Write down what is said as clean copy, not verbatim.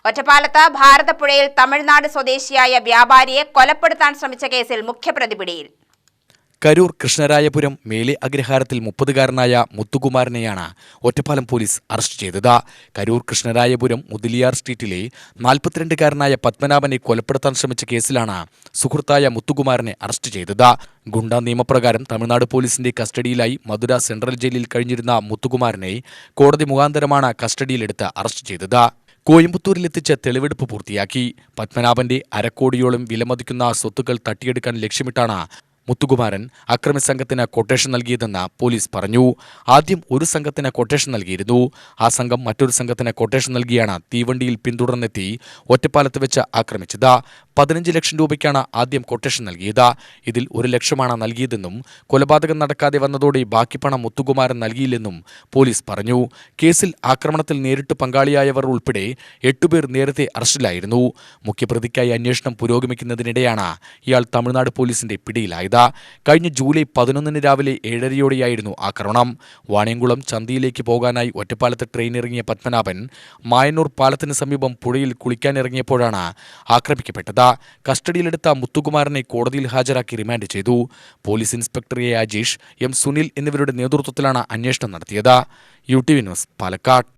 ഒറ്റപ്പാലത്ത് ഭാരതപ്പുഴയിൽ തമിഴ്നാട് സ്വദേശിയായ വ്യാപാരിയെ കൊലപ്പെടുത്താൻ ശ്രമിച്ച കേസിൽ മുഖ്യപ്രതി പിടിയിൽ. കരൂർ കൃഷ്ണരായപുരം മേലെ അഗ്രഹാരത്തിൽ 30-കാരനായ മുത്തുകുമാരനെയാണ് ഒറ്റപ്പാലം പോലീസ് അറസ്റ്റ് ചെയ്തത്. കരൂർ കൃഷ്ണരായപുരം മുതലിയാർ സ്ട്രീറ്റിലെ 42-കാരനായ പത്മനാഭനെ കൊലപ്പെടുത്താൻ ശ്രമിച്ച കേസിലാണ് സുഹൃത്തായ മുത്തുകുമാരനെ അറസ്റ്റ് ചെയ്തത്. ഗുണ്ടാ നിയമപ്രകാരം തമിഴ്നാട് പോലീസിന്റെ കസ്റ്റഡിയിലായി മധുര സെൻട്രൽ ജയിലിൽ കഴിഞ്ഞിരുന്ന മുത്തുകുമാരനെ കോടതി മുഖാന്തരമാണ് കസ്റ്റഡിയിലെടുത്ത് അറസ്റ്റ് ചെയ്തത്. കോയമ്പത്തൂരിലെത്തിച്ച് തെളിവെടുപ്പ് പൂർത്തിയാക്കി. പത്മനാഭന്റെ അരക്കോടിയോളം വിലമതിക്കുന്ന സ്വത്തുക്കൾ തട്ടിയെടുക്കാൻ ലക്ഷ്യമിട്ടാണ് മുത്തുകുമാരൻ അക്രമി സംഘത്തിന് കൊട്ടേഷൻ നൽകിയതെന്ന് പോലീസ് പറഞ്ഞു. ആദ്യം ഒരു സംഘത്തിന് കൊട്ടേഷൻ നൽകിയിരുന്നു. ആ സംഘം മറ്റൊരു സംഘത്തിന് കൊട്ടേഷൻ നൽകിയാണ് തീവണ്ടിയിൽ പിന്തുടർന്നെത്തി ഒറ്റപ്പാലത്ത് വെച്ച് ആക്രമിച്ചത്. 15 ലക്ഷം രൂപയ്ക്കാണ് ആദ്യം കൊട്ടേഷൻ നൽകിയത്. ഇതിൽ 1 ലക്ഷമാണ് നൽകിയതെന്നും കൊലപാതകം നടക്കാതെ വന്നതോടെ ബാക്കി പണം മുത്തുകുമാരൻ നൽകിയില്ലെന്നും പോലീസ് പറഞ്ഞു. കേസിൽ ആക്രമണത്തിൽ നേരിട്ട് പങ്കാളിയായവർ ഉൾപ്പെടെ 8 പേർ നേരത്തെ അറസ്റ്റിലായിരുന്നു. മുഖ്യപ്രതിക്കായി അന്വേഷണം പുരോഗമിക്കുന്നതിനിടെയാണ് ഇയാൾ തമിഴ്നാട് പോലീസിന്റെ പിടിയിലായത്. കഴിഞ്ഞ ജൂലൈ 11 രാവിലെ 7:30യോടെയായിരുന്നു ആക്രമണം. വാണിയംകുളം ചന്തയിലേക്ക് പോകാനായി ഒറ്റപ്പാലത്ത് ട്രെയിൻ ഇറങ്ങിയ പത്മനാഭൻ മായന്നൂർ പാലത്തിന് സമീപം പുഴയിൽ കുളിക്കാനിറങ്ങിയപ്പോഴാണ് ആക്രമിക്കപ്പെട്ടത്. കസ്റ്റഡിയിലെടുത്ത മുത്തുകുമാരനെ കോടതിയിൽ ഹാജരാക്കി റിമാൻഡ് ചെയ്തു. Police inspector A Ajeesh, M Sunil എന്നിവരുടെ നേതൃത്വത്തിലാണ് അന്വേഷണം നടത്തിയത്. UTV news, Palakkad.